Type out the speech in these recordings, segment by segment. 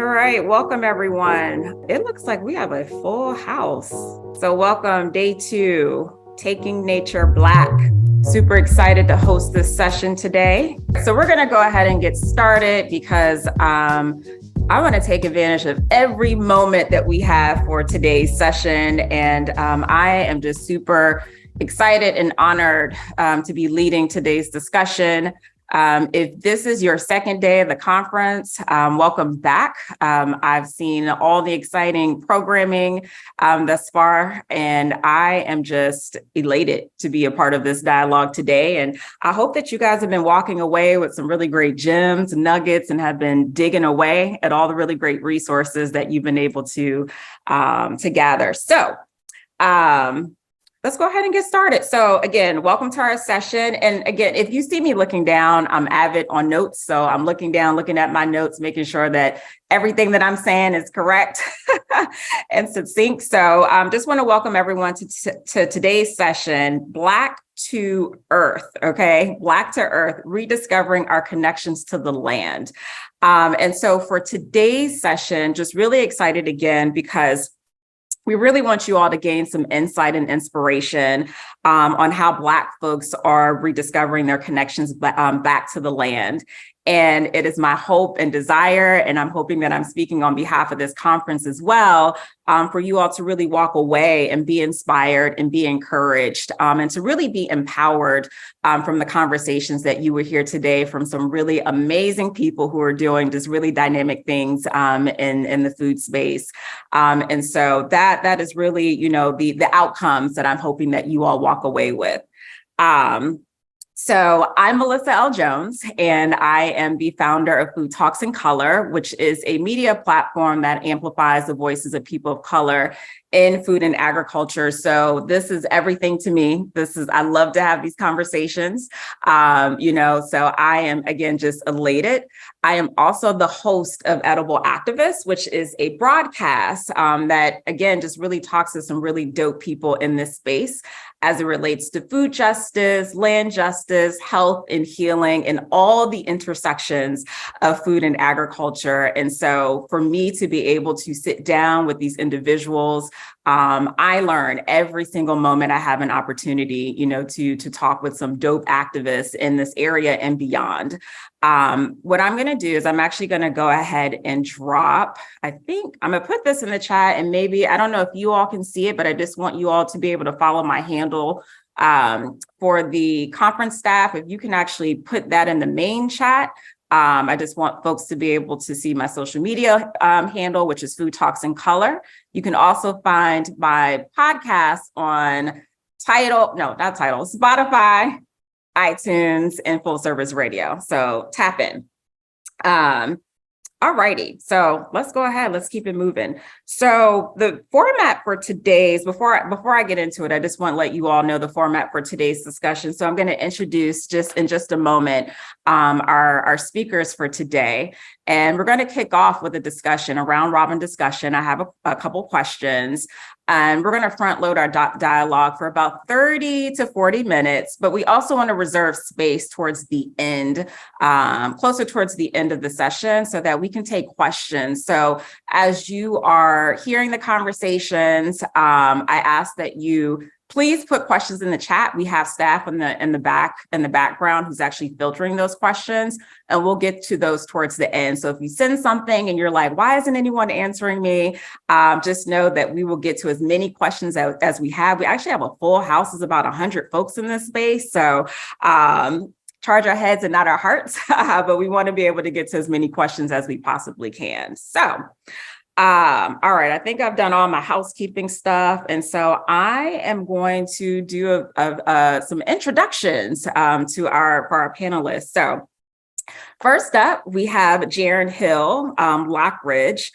All right, welcome everyone. It looks like we have a full house. So welcome, day 2, Taking Nature Black. Super excited to host this session today. So we're gonna go ahead and get started because I want to take advantage of every moment that we have for today's session. And I am just super excited and honored to be leading today's discussion. If this is your second day of the conference, welcome back. I've seen all the exciting programming thus far, and I am just elated to be a part of this dialogue today. And I hope that you guys have been walking away with some really great gems, nuggets, and have been digging away at all the really great resources that you've been able to gather. So, let's go ahead and get started. So again, welcome to our session. And again, if you see me looking down, I'm avid on notes. So I'm looking down, looking at my notes, making sure that everything that I'm saying is correct and succinct. So just want to welcome everyone to today's session, Black to Earth, okay? Black to Earth, rediscovering our connections to the land. And so for today's session, just really excited again, because we really want you all to gain some insight and inspiration on how Black folks are rediscovering their connections back to the land. And it is my hope and desire, and I'm hoping that I'm speaking on behalf of this conference as well, for you all to really walk away and be inspired and be encouraged, and to really be empowered from the conversations that you will hear today from some really amazing people who are doing just really dynamic things in the food space. And so that is really, you know, the outcomes that I'm hoping that you all walk away with. So I'm Melissa L. Jones, and I am the founder of Food Talks in Color, which is a media platform that amplifies the voices of people of color in food and agriculture. So this is everything to me. I love to have these conversations, so I am, again, just elated. I am also the host of Edible Activists, which is a broadcast that, again, just really talks to some really dope people in this space as it relates to food justice, land justice, health and healing, and all the intersections of food and agriculture. And so for me to be able to sit down with these individuals, I learn every single moment I have an opportunity, to talk with some dope activists in this area and beyond. What I'm going to do is I'm actually going to go ahead and drop, I think I'm going to put this in the chat, and maybe, I don't know if you all can see it, but I just want you all to be able to follow my handle for the conference staff. If you can actually put that in the main chat. I just want folks to be able to see my social media handle, which is Food Talks in Color. You can also find my podcast on Spotify, iTunes, and Full Service Radio. So tap in. All righty. So let's go ahead. Let's keep it moving. So the format for today's, before I get into it, I just want to let you all know the format for today's discussion. So I'm going to introduce in just a moment our speakers for today. And we're going to kick off with a discussion, a round robin discussion. I have a couple questions. And we're going to front load our dialogue for about 30 to 40 minutes, but we also want to reserve space towards the end, closer towards the end of the session, so that we can take questions. So as you are hearing the conversations, I ask that you please put questions in the chat. We have staff in the background who's actually filtering those questions, and we'll get to those towards the end. So if you send something and you're like, why isn't anyone answering me? Just know that we will get to as many questions as we have. We actually have a full house. There's about 100 folks in this space. So charge our heads and not our hearts, but we want to be able to get to as many questions as we possibly can. So all right, I think I've done all my housekeeping stuff. And so I am going to do some introductions for our panelists. So first up, we have Jaren Hill Lockridge,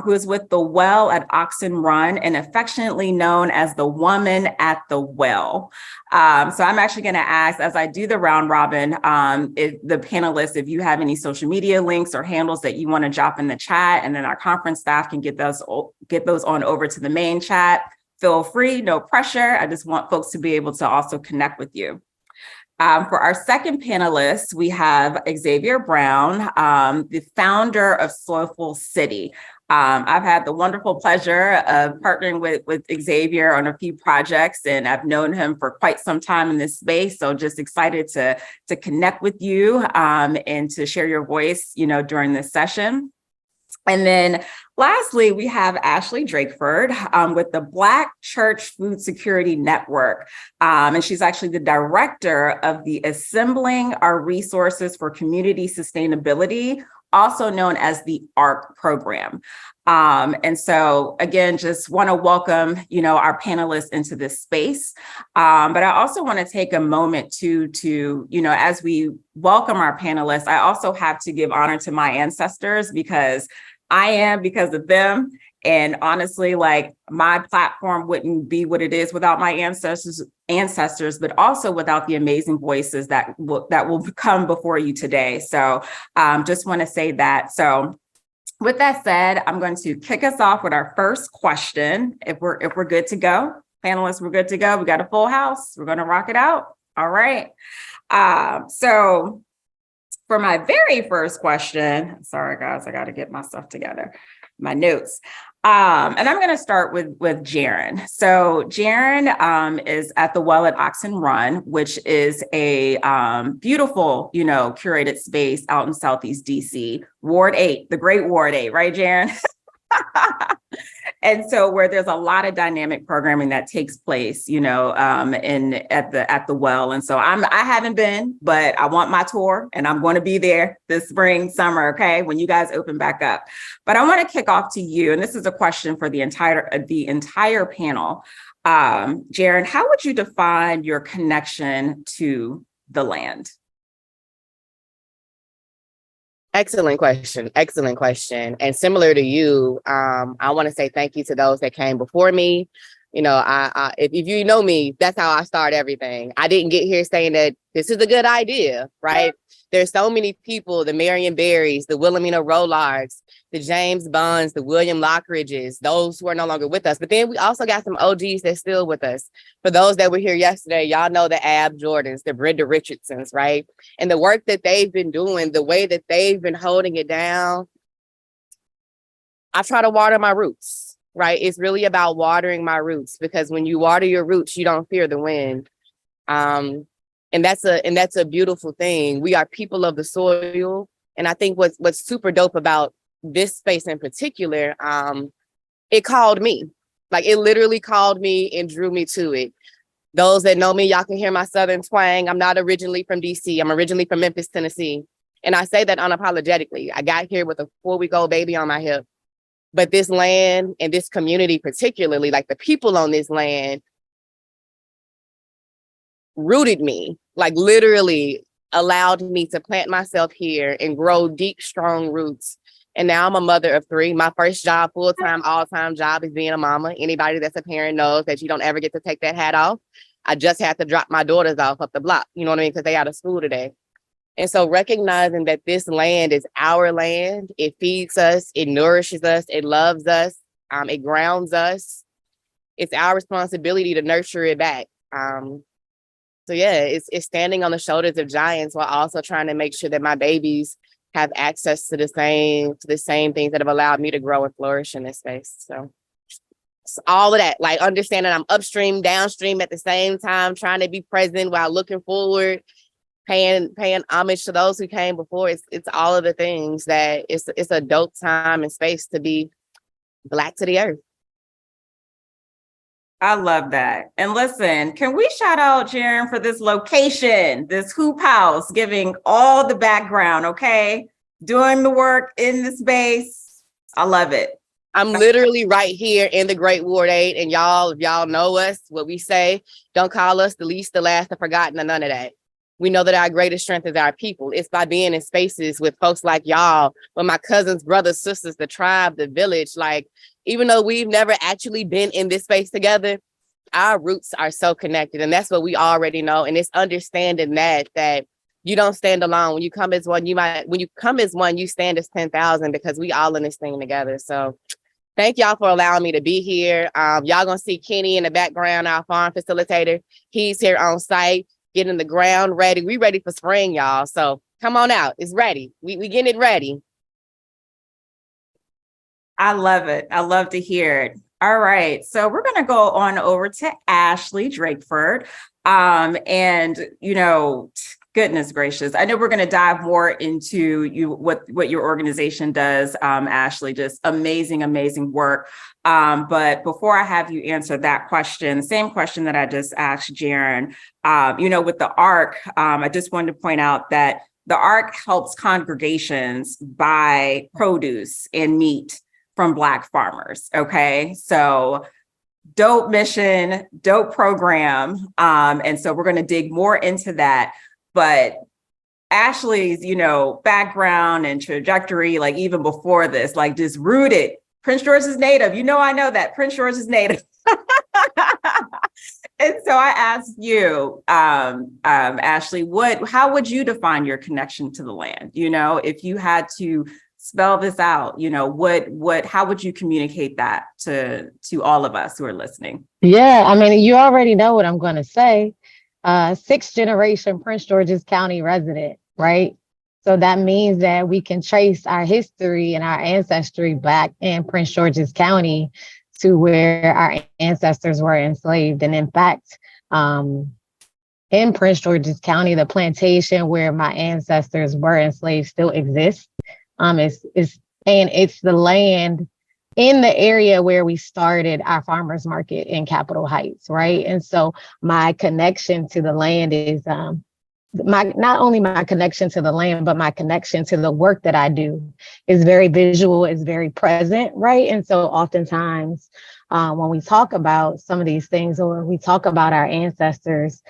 who is with The Well at Oxen Run and affectionately known as the woman at the well. So I'm actually going to ask, as I do the round robin, if the panelists, if you have any social media links or handles that you want to drop in the chat, and then our conference staff can get those on over to the main chat. Feel free, no pressure. I just want folks to be able to also connect with you. For our second panelist, we have Xavier Brown, the founder of Soulful City. I've had the wonderful pleasure of partnering with Xavier on a few projects, and I've known him for quite some time in this space. So just excited to connect with you and to share your voice, during this session. And then lastly, we have Ashley Drakeford with the Black Church Food Security Network. And she's actually the director of the Assembling Our Resources for Community Sustainability, also known as the ARC program. And so again, just want to welcome, our panelists into this space. But I also want to take a moment to, as we welcome our panelists, I also have to give honor to my ancestors because I am because of them. And honestly, like my platform wouldn't be what it is without my ancestors, but also without the amazing voices that will come before you today. So just want to say that. So with that said, I'm going to kick us off with our first question. If we're good to go, panelists, we're good to go. We got a full house. We're going to rock it out. All right. So for my very first question, sorry guys, I got to get my stuff together, my notes. And I'm going to start with Jaren. So Jaren is at the Well at Oxen Run, which is a beautiful, curated space out in Southeast DC, Ward 8, the great Ward 8, right, Jaren? And so where there's a lot of dynamic programming that takes place, at the well. And so I haven't been, but I want my tour and I'm going to be there this spring, summer, okay, when you guys open back up. But I want to kick off to you, and this is a question for the entire panel. Jaren, how would you define your connection to the land? Excellent question. And similar to you, I want to say thank you to those that came before me. If you know me, that's how I start everything. I didn't get here saying that this is a good idea, right? There's so many people, the Marion Berries, the Wilhelmina Rollards, the James Bonds, the William Lockridges, those who are no longer with us. But then we also got some OGs that's still with us. For those that were here yesterday, y'all know the Ab Jordans, the Brenda Richardsons, right? And the work that they've been doing, the way that they've been holding it down. I try to water my roots, right? It's really about watering my roots, because when you water your roots, you don't fear the wind. And that's a beautiful thing. We are people of the soil. And I think what's super dope about this space in particular, it called me. Like it literally called me and drew me to it. Those that know me, y'all can hear my Southern twang. I'm not originally from DC. I'm originally from Memphis, Tennessee. And I say that unapologetically. I got here with a 4-week-old baby on my hip. But this land and this community, particularly, like the people on this land, rooted me, like literally allowed me to plant myself here and grow deep, strong roots. And now I'm a mother of 3. My first job, full-time, all-time job, is being a mama. Anybody that's a parent knows that you don't ever get to take that hat off. I just had to drop my daughters off up the block, you know what I mean? Because they out of school today. And so recognizing that this land is our land, it feeds us, it nourishes us, it loves us, it grounds us. It's our responsibility to nurture it back. So yeah, it's standing on the shoulders of giants while also trying to make sure that my babies have access to the same things that have allowed me to grow and flourish in this space. So it's all of that, like understanding I'm upstream, downstream at the same time, trying to be present while looking forward, paying homage to those who came before. It's all of the things that it's a dope time and space to be Black to the earth. I love that. And listen, can we shout out Jaren for this location, this hoop house, giving all the background, okay? Doing the work in the space. I love it. I'm literally right here in the Great Ward 8. And if y'all know us, what we say, don't call us the least, the last, the forgotten, or none of that. We know that our greatest strength is our people. It's by being in spaces with folks like y'all, with my cousins, brothers, sisters, the tribe, the village. Like, even though we've never actually been in this space together, our roots are so connected. And that's what we already know. And it's understanding that you don't stand alone. When you come as one, you stand as 10,000, because we all in this thing together. So thank y'all for allowing me to be here. Y'all gonna see Kenny in the background, our farm facilitator. He's here on site. getting the ground ready. We ready for spring, y'all. So come on out. It's ready. We getting it ready. I love it. I love to hear it. All right. So we're going to go on over to Ashley Drakeford. And, goodness gracious, I know we're going to dive more into what your organization does, Ashley, just amazing work. But before I have you answer that question, the same question that I just asked Jaren, with the ARC, I just wanted to point out that the ARC helps congregations buy produce and meat from Black farmers. Okay. So dope mission, dope program. And so we're going to dig more into that. But Ashley's, background and trajectory, like even before this, like just rooted. Prince George is native. I know that Prince George is native. And so I asked you, Ashley, how would you define your connection to the land? If you had to spell this out, how would you communicate that to all of us who are listening? Yeah, I mean, you already know what I'm going to say. 6th generation Prince George's County resident, right? So that means that we can trace our history and our ancestry back in Prince George's County to where our ancestors were enslaved. And in fact, in Prince George's County, the plantation where my ancestors were enslaved still exists. It's the land in the area where we started our farmers market in Capitol Heights, right? And so my connection to the land is not only my connection to the land, but my connection to the work that I do is very visual, is very present, right? And so oftentimes when we talk about some of these things, or we talk about our ancestors,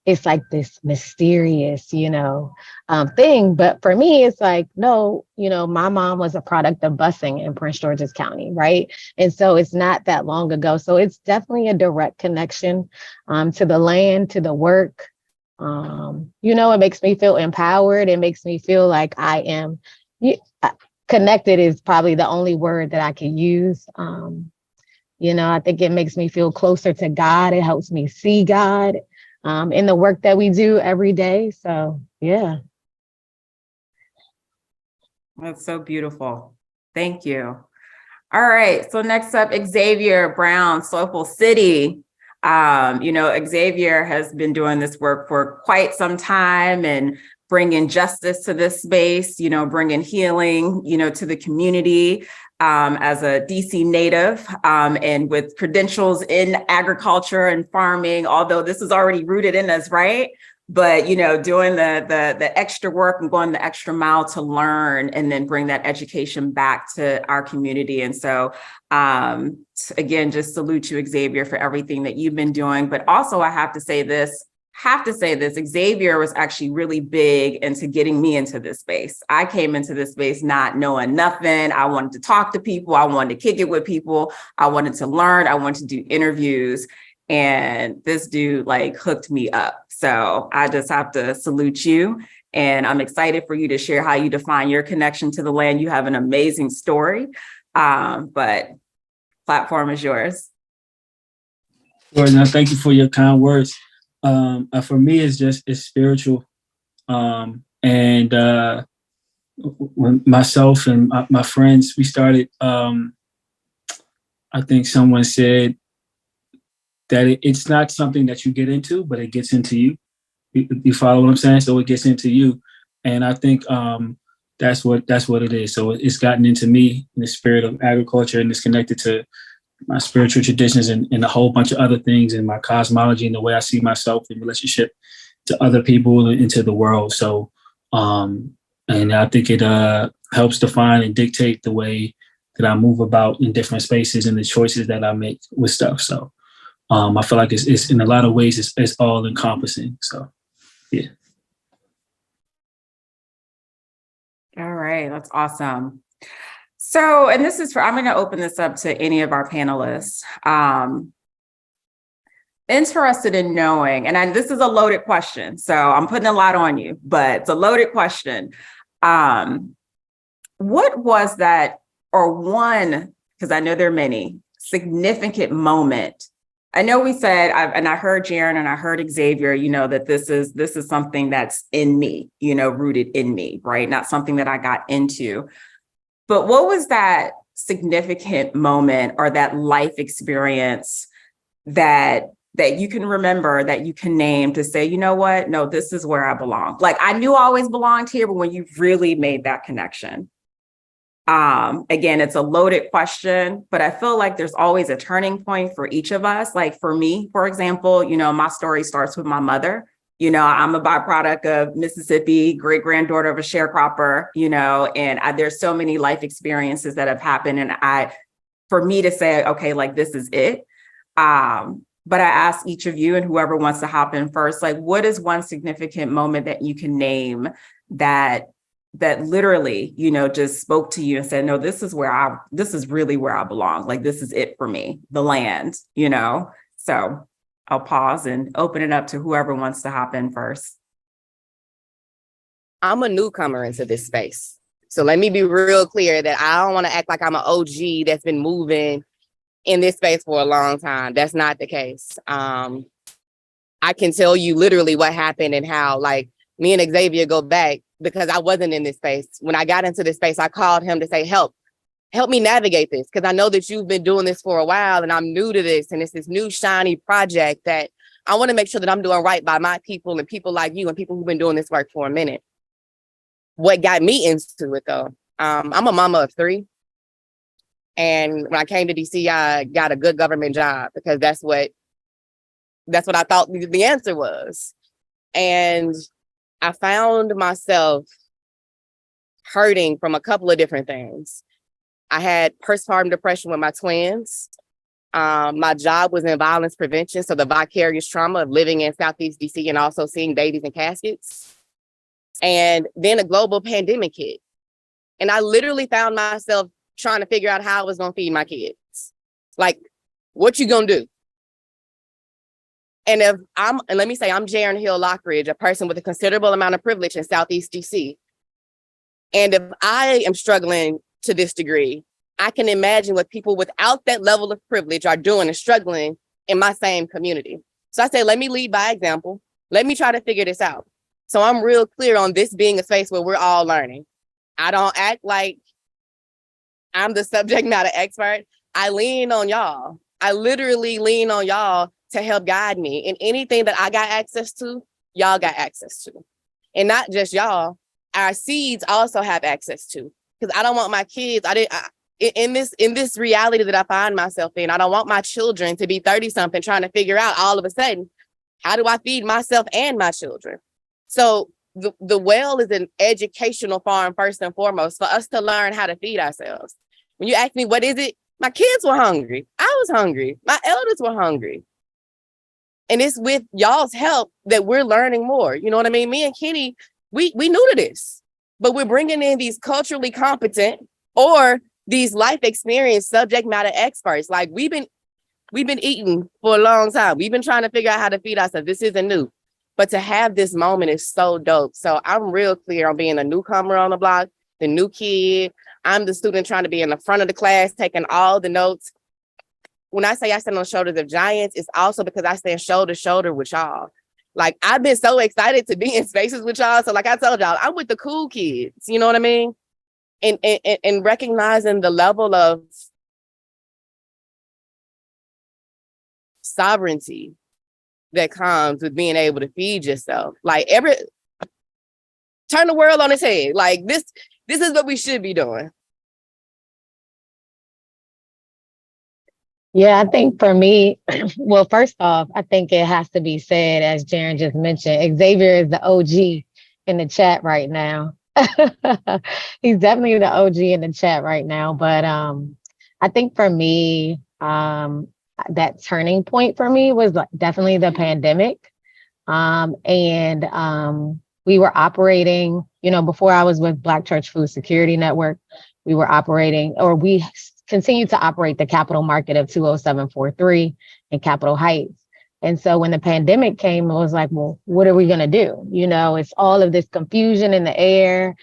it's like this mysterious, thing. But for me, it's like, no, my mom was a product of busing in Prince George's County, right? And so it's not that long ago. So it's definitely a direct connection to the land, to the work. It makes me feel empowered. It makes me feel like I am connected is probably the only word that I can use. I think it makes me feel closer to God. It helps me see God in the work that we do every day. So, yeah. That's so beautiful. Thank you. All right. So next up, Xavier Brown, Soulful City. Xavier has been doing this work for quite some time and bringing justice to this space, bringing healing, to the community. As a DC native and with credentials in agriculture and farming, although this is already rooted in us, right? But, doing the extra work and going the extra mile to learn and then bring that education back to our community. And so, again, just salute you, Xavier, for everything that you've been doing. But also, I have to say this, Xavier was actually really big into getting me into this space. I came into this space not knowing nothing. I wanted to talk to people. I wanted to kick it with people. I wanted to learn. I wanted to do interviews. And this dude hooked me up. So I just have to salute you. And I'm excited for you to share how you define your connection to the land. You have an amazing story, but platform is yours. Lord, now thank you for your kind words. For me, it's spiritual. When myself and my friends, we started, I think someone said that it's not something that you get into, but it gets into you. You follow what I'm saying? So it gets into you. And I think that's what it is. So it's gotten into me in the spirit of agriculture, and it's connected to my spiritual traditions and a whole bunch of other things, and my cosmology and the way I see myself in relationship to other people and to the world. So, and I think it helps define and dictate the way that I move about in different spaces and the choices that I make with stuff. So, I feel like it's in a lot of ways, it's all encompassing. So, yeah. All right. That's awesome. So, and this is I'm going to open this up to any of our panelists. Interested in knowing, and this is a loaded question, so I'm putting a lot on you, but it's a loaded question. What was that, or one, because I know there are many, significant moment I know we said, and I heard Jaren and I heard Xavier, that this is something that's in me, rooted in me, right? Not something that I got into. But what was that significant moment or that life experience that you can remember, that you can name to say, you know what? No, this is where I belong. Like, I knew I always belonged here, but when you really made that connection. Again, it's a loaded question, but I feel like there's always a turning point for each of us. Like for me, for example, my story starts with my mother. I'm a byproduct of Mississippi, great granddaughter of a sharecropper, and there's so many life experiences that have happened. And for me to say, okay, like this is it. But I ask each of you and whoever wants to hop in first, like, what is one significant moment that you can name that literally, just spoke to you and said, no, this is really where I belong. Like, this is it for me, the land, So I'll pause and open it up to whoever wants to hop in first. I'm a newcomer into this space. So let me be real clear that I don't want to act like I'm an OG that's been moving in this space for a long time. That's not the case. I can tell you literally what happened and how, like, me and Xavier go back because I wasn't in this space. When I got into this space, I called him to say, help me navigate this, because I know that you've been doing this for a while and I'm new to this, and it's this new shiny project that I want to make sure that I'm doing right by my people and people like you and people who've been doing this work for a minute. What got me into it though, I'm a mama of 3. And when I came to DC, I got a good government job because that's what I thought the answer was. And I found myself hurting from a couple of different things. I had postpartum depression with my twins. My job was in violence prevention, so the vicarious trauma of living in Southeast DC and also seeing babies in caskets. And then a global pandemic hit. And I literally found myself trying to figure out how I was going to feed my kids. Like, what you going to do? And let me say, I'm Jaren Hill Lockridge, a person with a considerable amount of privilege in Southeast DC. And if I am struggling to this degree, I can imagine what people without that level of privilege are doing and struggling in my same community. So I say, let me lead by example. Let me try to figure this out. So I'm real clear on this being a space where we're all learning. I don't act like I'm the subject matter expert. I lean on y'all. I literally lean on y'all to help guide me. And anything that I got access to, y'all got access to. And not just y'all, our seeds also have access to. Because I don't want my kids, in this reality that I find myself in, I don't want my children to be 30-something trying to figure out all of a sudden, how do I feed myself and my children? So the well is an educational farm first and foremost for us to learn how to feed ourselves. When you ask me, what is it? My kids were hungry. I was hungry. My elders were hungry. And it's with y'all's help that we're learning more. You know what I mean? Me and Kenny, we new to this, but we're bringing in these culturally competent or these life experience subject matter experts. Like we've been eating for a long time. We've been trying to figure out how to feed ourselves. This isn't new, but to have this moment is so dope. So I'm real clear on being a newcomer on the block, the new kid. I'm the student trying to be in the front of the class, taking all the notes. When I say I stand on the shoulders of giants, it's also because I stand shoulder to shoulder with y'all. Like, I've been so excited to be in spaces with y'all. So like I told y'all, I'm with the cool kids, you know what I mean? And recognizing the level of sovereignty that comes with being able to feed yourself. Like turn the world on its head. Like this is what we should be doing. Yeah, I think for me, well, first off, I think it has to be said, as Jaren just mentioned, Xavier is the OG in the chat right now. He's definitely the OG in the chat right now. But I think for me, that turning point for me was definitely the pandemic. And we were operating, before I was with Black Church Food Security Network, we were operating, or we continue to operate the capital market of 20743 in Capitol Heights. And so when the pandemic came, it was like, well, what are we going to do? It's all of this confusion in the air.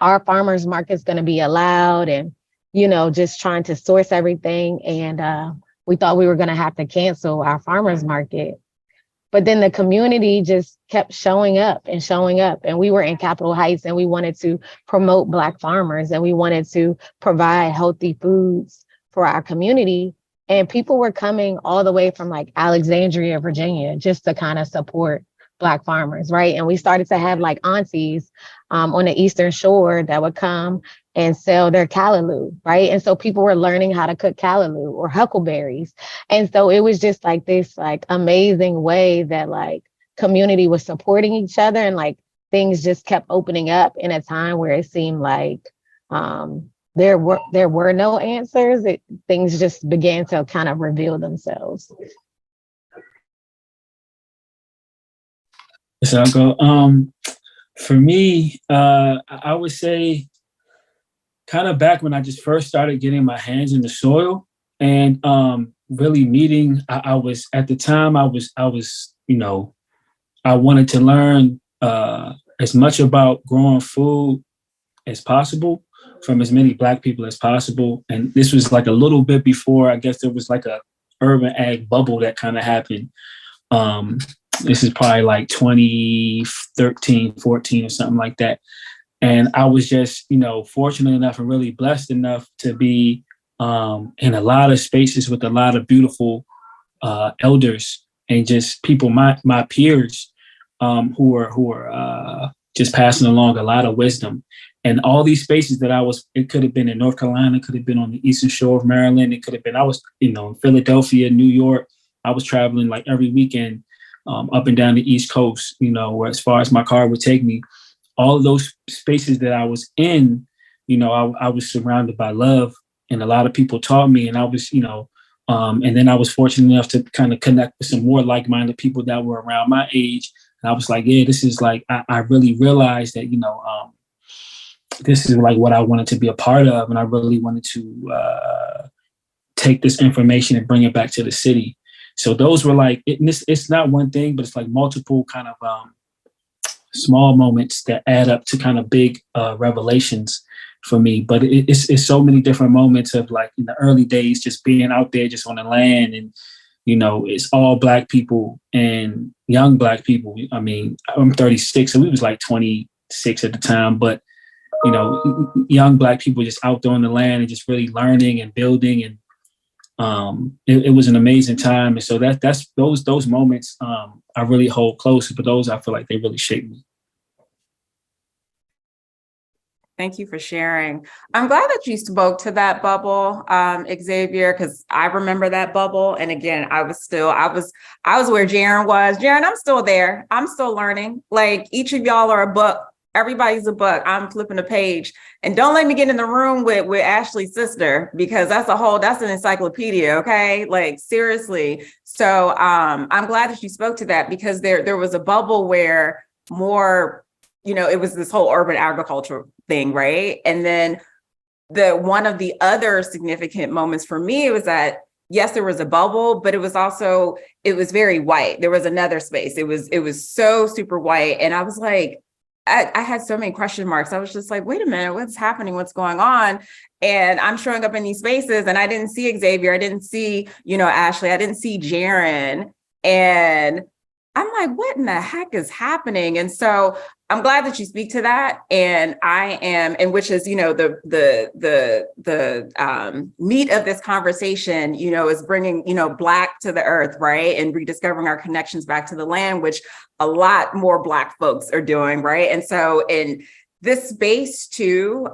Our farmers market's going to be allowed, and, just trying to source everything. And we thought we were going to have to cancel our farmers market. But then the community just kept showing up, and we were in Capitol Heights, and we wanted to promote Black farmers, and we wanted to provide healthy foods for our community. And people were coming all the way from like Alexandria, Virginia, just to kind of support Black farmers, right? And we started to have like aunties on the Eastern Shore that would come and sell their callaloo, right? And so people were learning how to cook callaloo or huckleberries. And so it was just like this like amazing way that like community was supporting each other, and like things just kept opening up in a time where it seemed like there were no answers. Things just began to kind of reveal themselves. So I'll go. For me, I would say kind of back when I just first started getting my hands in the soil and really meeting. I was at the time I was I wanted to learn as much about growing food as possible from as many Black people as possible. And this was like a little bit before, I guess there was like a urban ag bubble that kind of happened. This is probably like 2013, 14 or something like that. And I was just, fortunate enough and really blessed enough to be in a lot of spaces with a lot of beautiful elders and just people, my peers who were just passing along a lot of wisdom. And all these spaces that it could have been in North Carolina, it could have been on the Eastern Shore of Maryland. It could have been, I was, in Philadelphia, New York. I was traveling like every weekend up and down the East Coast, where as far as my car would take me. All of those spaces that I was in, I was surrounded by love, and a lot of people taught me, and I was, and then I was fortunate enough to kind of connect with some more like-minded people that were around my age. And I was like, yeah, this is like, I really realized that, this is like what I wanted to be a part of. And I really wanted to take this information and bring it back to the city. So those were like, it's not one thing, but it's like multiple kind of small moments that add up to kind of big revelations for me. But it's so many different moments of like in the early days, just being out there, just on the land, and it's all Black people and young Black people. I mean, I'm 36, so we was like 26 at the time, but young Black people just out there on the land and just really learning and building, and it was an amazing time. And so that's those moments I really hold close, but those I feel like they really shaped me. Thank you for sharing. I'm glad that you spoke to that bubble, Xavier, because I remember that bubble. And again, I was where Jaren was. Jaren, I'm still there. I'm still learning. Like each of y'all are a book. Everybody's a book. I'm flipping a page. And don't let me get in the room with Ashley's sister, because that's an encyclopedia, okay? Like seriously. So I'm glad that you spoke to that, because there was a bubble where more, it was this whole urban agriculture thing, right? And then one of the other significant moments for me was that, yes, there was a bubble, but it was very white. There was another space. It was so super white. And I was like, I had so many question marks. I was just like, wait a minute, what's happening? What's going on? And I'm showing up in these spaces and I didn't see Xavier. I didn't see, Ashley. I didn't see Jaren. And I'm like, what in the heck is happening? And so I'm glad that you speak to that. And which is, the meat of this conversation, is bringing, Black to the earth, right? And rediscovering our connections back to the land, which a lot more Black folks are doing, right? And so in this space too,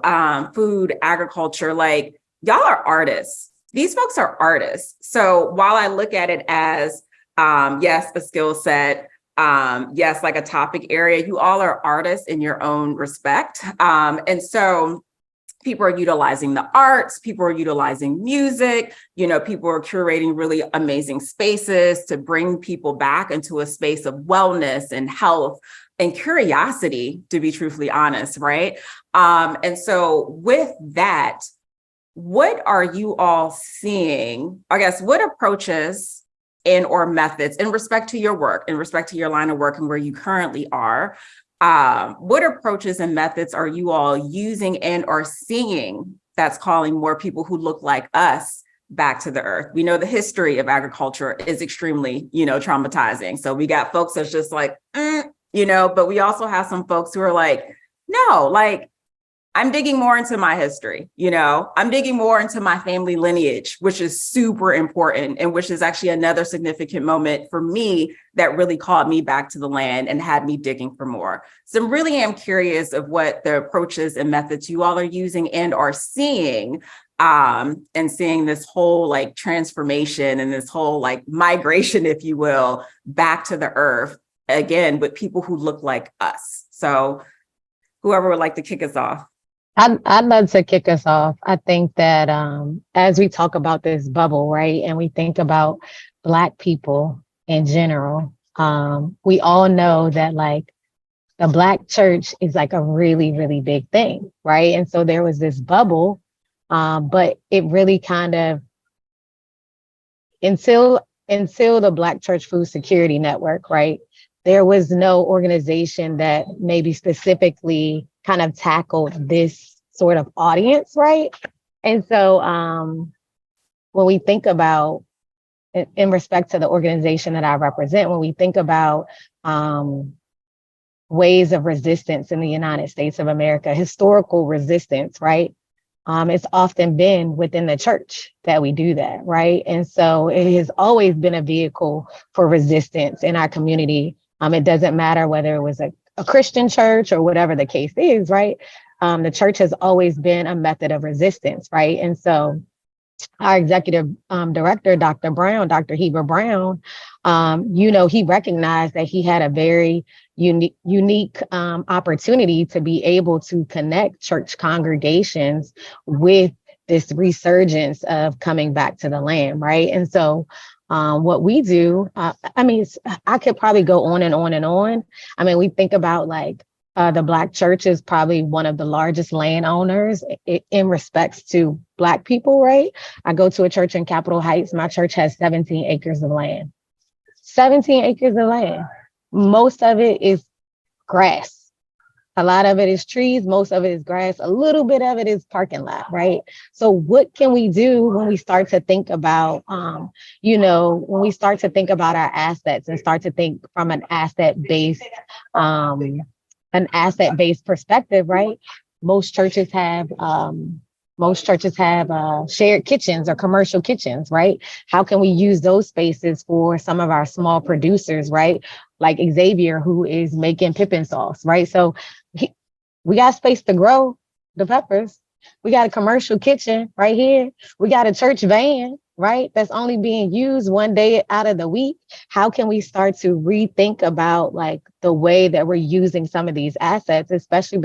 food, agriculture, like y'all are artists. These folks are artists. So while I look at it as, yes, a skill set, yes, like a topic area, you all are artists in your own respect. And so people are utilizing the arts, people are utilizing music, people are curating really amazing spaces to bring people back into a space of wellness and health and curiosity, to be truthfully honest, right? And so with that, what are you all seeing? I guess, what approaches or methods in respect to your work, in respect to your line of work and where you currently are, what approaches and methods are you all using and are seeing that's calling more people who look like us back to the earth. We know the history of agriculture is extremely, traumatizing. So we got folks that's just like, but we also have some folks who are like, no, like, I'm digging more into my history, I'm digging more into my family lineage, which is super important, and which is actually another significant moment for me that really called me back to the land and had me digging for more. So I really am curious of what the approaches and methods you all are using and are seeing, and seeing this whole like transformation and this whole like migration, if you will, back to the earth, again, with people who look like us. So whoever would like to kick us off. I'd love to kick us off. I think that as we talk about this bubble, right, and we think about Black people in general, we all know that like the Black church is like a really, really big thing, right? And so there was this bubble, but it really kind of until the Black Church Food Security Network, right? There was no organization that maybe specifically kind of tackled this sort of audience, right? And so when we think about, in respect to the organization that I represent, when we think about ways of resistance in the United States of America, historical resistance, right? It's often been within the church that we do that, right? And so it has always been a vehicle for resistance in our community. It doesn't matter whether it was a Christian church or whatever the case is, right? The church has always been a method of resistance, right? And so our executive director, Dr. Heber Brown, he recognized that he had a very unique opportunity to be able to connect church congregations with this resurgence of coming back to the land, right? And so what we do, I could probably go on and on and on. I mean, we think about like the Black church is probably one of the largest landowners in respects to Black people, right? I go to a church in Capitol Heights. My church has 17 acres of land. 17 acres of land. Most of it is grass. A lot of it is trees, most of it is grass, a little bit of it is parking lot, right? So what can we do when we start to think about, when we start to think about our assets and start to think from an asset-based perspective, right? Most churches have shared kitchens or commercial kitchens, right? How can we use those spaces for some of our small producers, right? Like Xavier, who is making pippin sauce, right? So we got space to grow the peppers. We got a commercial kitchen right here. We got a church van, right? That's only being used one day out of the week. How can we start to rethink about like the way that we're using some of these assets, especially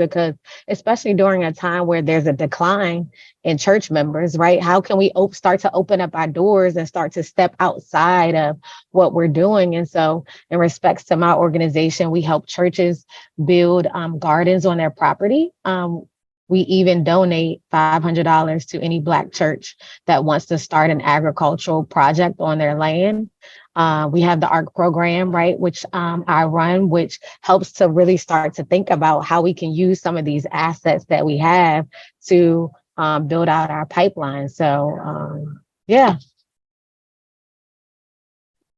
during a time where there's a decline in church members, right? How can we start to open up our doors and start to step outside of what we're doing? And so in respects to my organization, we help churches build gardens on their property. We even donate $500 to any Black church that wants to start an agricultural project on their land. We have the ARC program, right, which I run, which helps to really start to think about how we can use some of these assets that we have to build out our pipeline. So, yeah.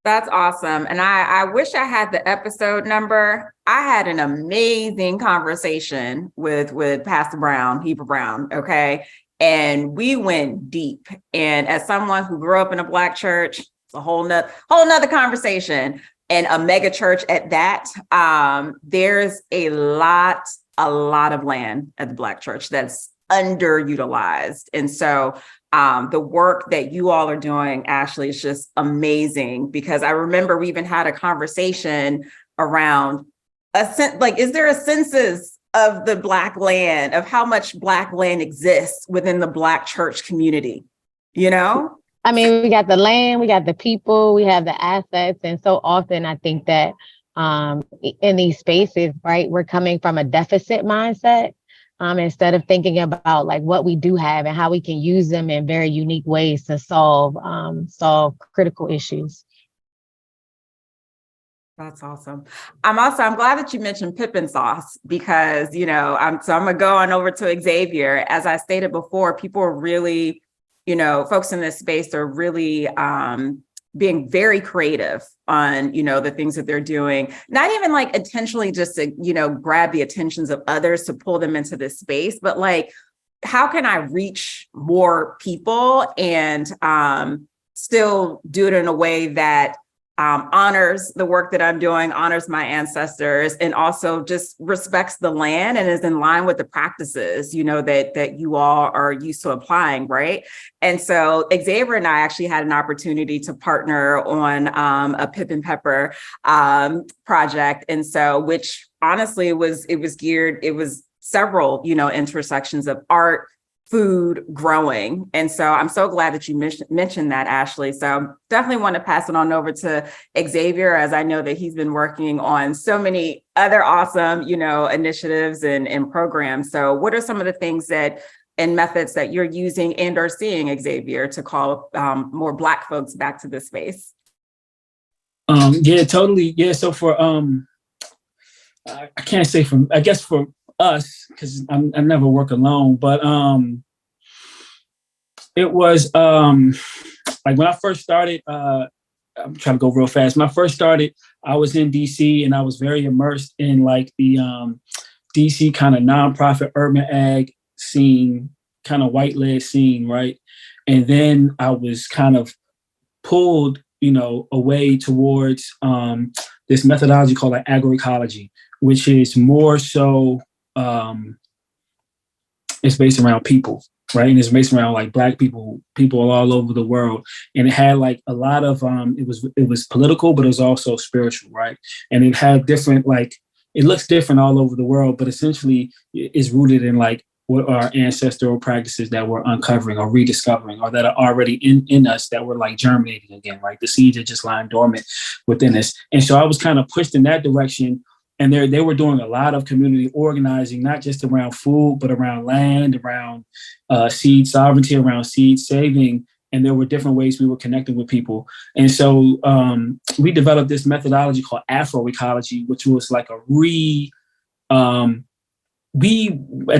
That's awesome. And I wish I had the episode number. I had an amazing conversation with Pastor Heber Brown, okay? And we went deep. And as someone who grew up in a Black church, it's a whole nother conversation, and a mega church at that. There's a lot of land at the Black church that's underutilized. And so the work that you all are doing, Ashley, is just amazing, because I remember we even had a conversation around is there a census of the Black land, of how much Black land exists within the Black church community, I mean, we got the land, we got the people, we have the assets. And so often I think that in these spaces, right, we're coming from a deficit mindset. Instead of thinking about like what we do have and how we can use them in very unique ways to solve critical issues. That's awesome. I'm glad that you mentioned pippin sauce, because, I'm going to go on over to Xavier. As I stated before, people are really folks in this space are really being very creative on, the things that they're doing, not even like intentionally just to, grab the attentions of others to pull them into this space, but like, how can I reach more people and still do it in a way that honors the work that I'm doing, honors my ancestors, and also just respects the land and is in line with the practices, that you all are used to applying, right? And so Xavier and I actually had an opportunity to partner on a Pip and Pepper project. And so, which honestly it was several, intersections of art, food, growing. And so I'm so glad that you mentioned that, Ashley. So definitely want to pass it on over to Xavier, as I know that he's been working on so many other awesome, initiatives and programs. So what are some of the things and methods that you're using and are seeing, Xavier, to call more Black folks back to this space? Yeah, totally. Yeah. So for, I can't say I guess for us, because I never work alone, but it was like when I first started, I'm trying to go real fast. When I first started, I was in DC and I was very immersed in like the DC kind of nonprofit urban ag scene, kind of white led scene, right? And then I was kind of pulled, away towards this methodology called like agroecology, which is more so it's based around people, right? And it's based around like Black people all over the world. And it had like a lot of it was political, but it was also spiritual, right? And it had different, like, it looks different all over the world, but essentially it's rooted in like what are ancestral practices that we're uncovering or rediscovering, or that are already in us, that were like germinating again, right? The seeds are just lying dormant within us. And so I was kind of pushed in that direction. And they were doing a lot of community organizing, not just around food, but around land, around seed sovereignty, around seed saving. And there were different ways we were connecting with people. And so we developed this methodology called Afroecology, which was like we at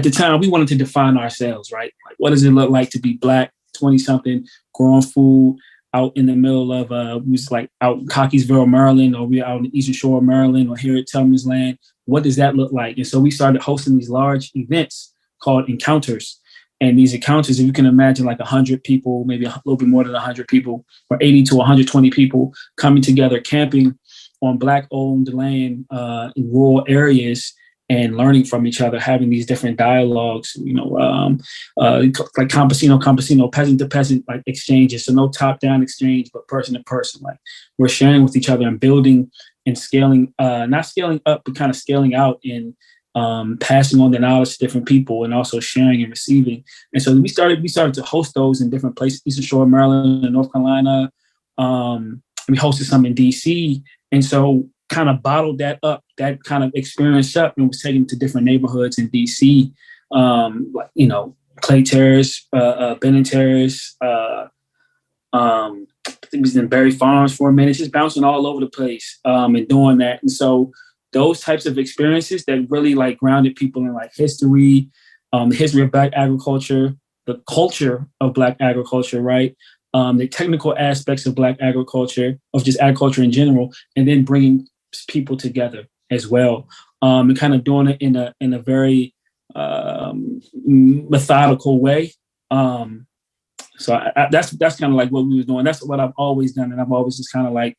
the time, we wanted to define ourselves, right? Like, what does it look like to be Black, 20-something, growing food out in the middle of, we was like out in Cockeysville, Maryland, or we out in the Eastern Shore of Maryland, or here at Tubman's Land. What does that look like? And so we started hosting these large events called encounters. And these encounters, if you can imagine like 100 people, maybe a little bit more than 100 people, or 80 to 120 people coming together, camping on Black-owned land in rural areas, and learning from each other, having these different dialogues, like campesino, peasant to peasant, like exchanges. So no top down exchange, but person to person. Like we're sharing with each other and building and scaling, not scaling up, but kind of scaling out and passing on the knowledge to different people, and also sharing and receiving. And so we started to host those in different places, Eastern Shore, Maryland, and North Carolina. We hosted some in DC. And so kind of bottled that up, that kind of experience up, and was taken to different neighborhoods in DC, Clay Terrace, Benton Terrace, I think it was in Berry Farms for a minute, just bouncing all over the place and doing that. And so those types of experiences that really like grounded people in like history, the history of Black agriculture, the culture of Black agriculture, right? The technical aspects of Black agriculture, of just agriculture in general, and then bringing people together as well, and kind of doing it in a very methodical way. So that's kind of like what we was doing. That's what I've always done, and I've always just kind of like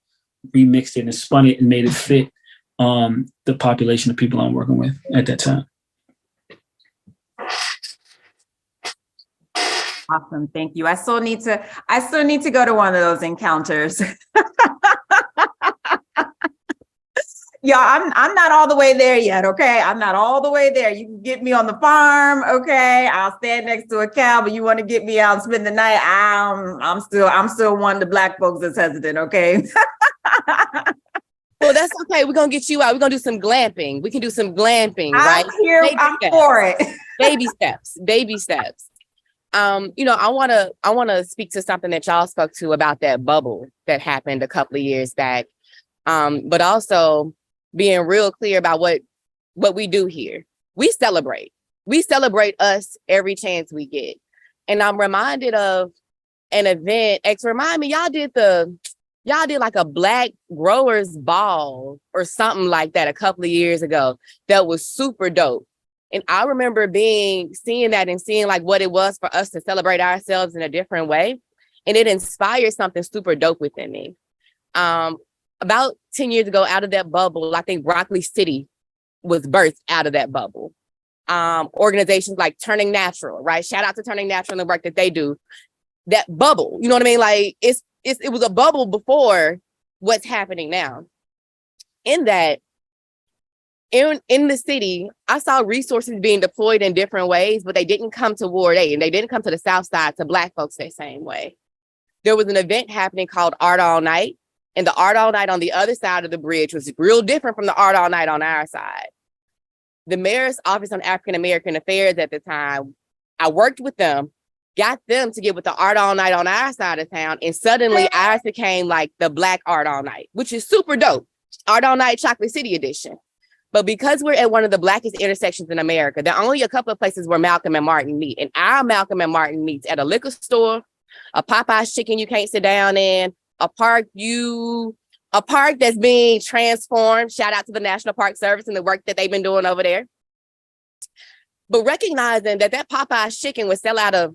remixed it and spun it and made it fit the population of people I'm working with at that time. Awesome, thank you. I still need to go to one of those encounters. Yeah, I'm not all the way there yet. Okay, I'm not all the way there. You can get me on the farm. Okay, I'll stand next to a cow, but you want to get me out and spend the night? I'm still one of the Black folks that's hesitant. Okay. Well, that's okay. We're gonna get you out. We're gonna do some glamping. We can do some glamping, right? I'm for it. Baby steps. Baby steps. I wanna speak to something that y'all spoke to about that bubble that happened a couple of years back. But also being real clear about what we do here. We celebrate us every chance we get. And I'm reminded of an event. Remind me, y'all did like a Black growers ball or something like that a couple of years ago. That was super dope. And I remember seeing that and seeing like what it was for us to celebrate ourselves in a different way. And it inspired something super dope within me. About 10 years ago, out of that bubble, I think Broccoli City was birthed out of that bubble. Organizations like Turning Natural, right? Shout out to Turning Natural and the work that they do. That bubble, you know what I mean? Like it was a bubble before what's happening now. In that, in the city, I saw resources being deployed in different ways, but they didn't come to Ward 8 and they didn't come to the South Side to Black folks the same way. There was an event happening called Art All Night, and the Art All Night on the other side of the bridge was real different from the Art All Night on our side. The Mayor's Office on African American Affairs at the time, I worked with them, got them to get with the Art All Night on our side of town, and suddenly ours became like the Black Art All Night, which is super dope. Art All Night Chocolate City edition. But because we're at one of the blackest intersections in America, there are only a couple of places where Malcolm and Martin meet. And our Malcolm and Martin meets at a liquor store, a Popeye's chicken you can't sit down in, a park that's being transformed. Shout out to the National Park Service and the work that they've been doing over there. But recognizing that Popeye's chicken would sell out of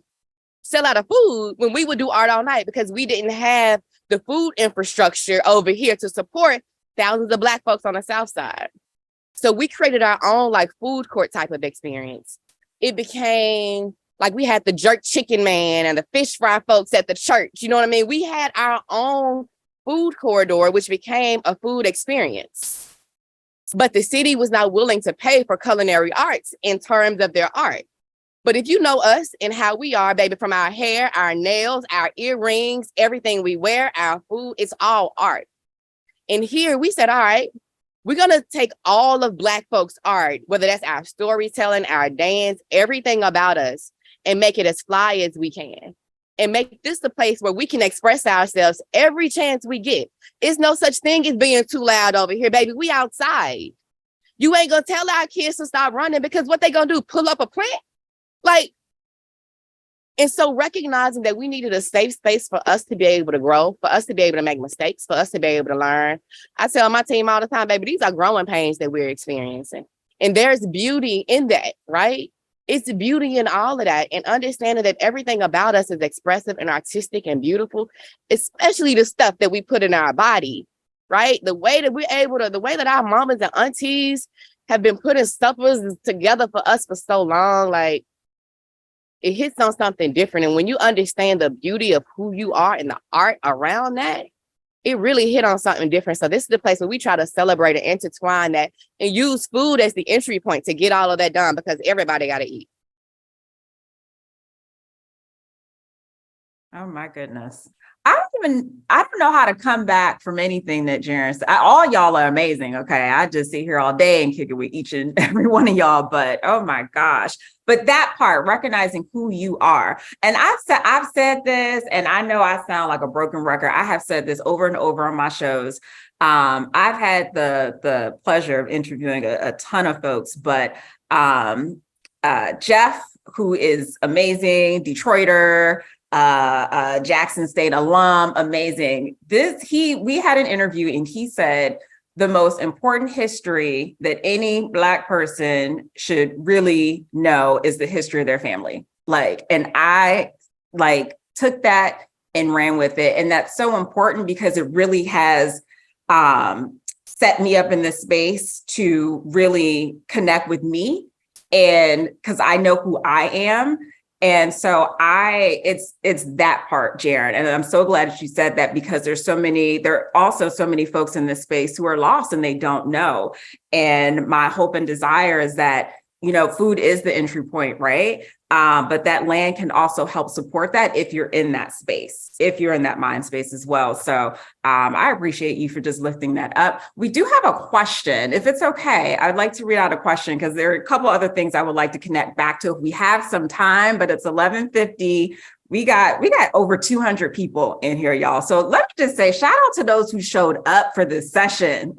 food when we would do Art All Night because we didn't have the food infrastructure over here to support thousands of Black folks on the South Side. So we created our own like food court type of experience. It became like we had the jerk chicken man and the fish fry folks at the church. You know what I mean? We had our own food corridor, which became a food experience. But the city was not willing to pay for culinary arts in terms of their art. But if you know us and how we are, baby, from our hair, our nails, our earrings, everything we wear, our food, it's all art. And here we said, all right, we're going to take all of Black folks' art, whether that's our storytelling, our dance, everything about us, and make it as fly as we can. And make this the place where we can express ourselves every chance we get. It's no such thing as being too loud over here, baby. We outside. You ain't going to tell our kids to stop running because what they going to do, pull up a plant? Like, and so recognizing that we needed a safe space for us to be able to grow, for us to be able to make mistakes, for us to be able to learn. I tell my team all the time, baby, these are growing pains that we're experiencing. And there's beauty in that, right? It's beauty in all of that. And understanding that everything about us is expressive and artistic and beautiful, especially the stuff that we put in our body, right? The way that our mamas and aunties have been putting suppers together for us for so long, like, it hits on something different. And when you understand the beauty of who you are and the art around that, it really hit on something different. So this is the place where we try to celebrate and intertwine that and use food as the entry point to get all of that done because everybody got to eat. Oh my goodness. I don't know how to come back from anything that Jaren said. All y'all are amazing. Okay. I just sit here all day and kick it with each and every one of y'all, but oh my gosh. But that part, recognizing who you are. And I've said this, and I know I sound like a broken record. I have said this over and over on my shows. I've had the pleasure of interviewing a ton of folks, but Jeff, who is amazing, Detroiter, Jackson State alum, amazing. We had an interview and he said the most important history that any Black person should really know is the history of their family. And I took that and ran with it. And that's so important because it really has set me up in this space to really connect with me. And because I know who I am. And so it's that part, Jaren. And I'm so glad that you said that because there are also so many folks in this space who are lost and they don't know. And my hope and desire is that, food is the entry point, right? But that land can also help support that if you're in that space, if you're in that mind space as well. So I appreciate you for just lifting that up. We do have a question. If it's okay, I'd like to read out a question because there are a couple other things I would like to connect back to if we have some time, but it's 11:50. We got over 200 people in here, y'all. So let me just say, shout out to those who showed up for this session.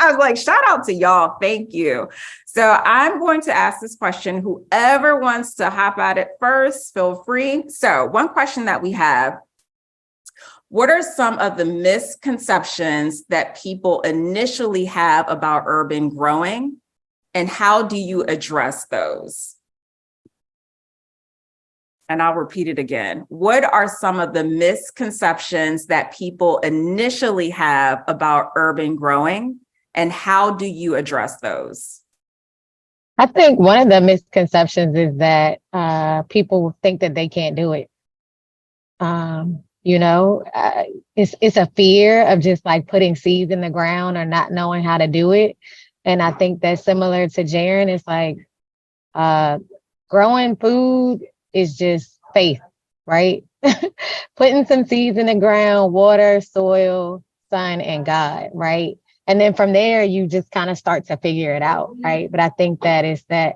I was like, shout out to y'all. Thank you. So I'm going to ask this question. Whoever wants to hop at it first, feel free. So one question that we have: what are some of the misconceptions that people initially have about urban growing, and how do you address those? And I'll repeat it again. What are some of the misconceptions that people initially have about urban growing, and how do you address those? I think one of the misconceptions is that people think that they can't do it. It's a fear of just like putting seeds in the ground or not knowing how to do it. And I think that's similar to Jaren. It's like growing food is just faith, right? Putting some seeds in the ground, water, soil, sun, and God, right? And then from there, you just kind of start to figure it out, right? But I think that is that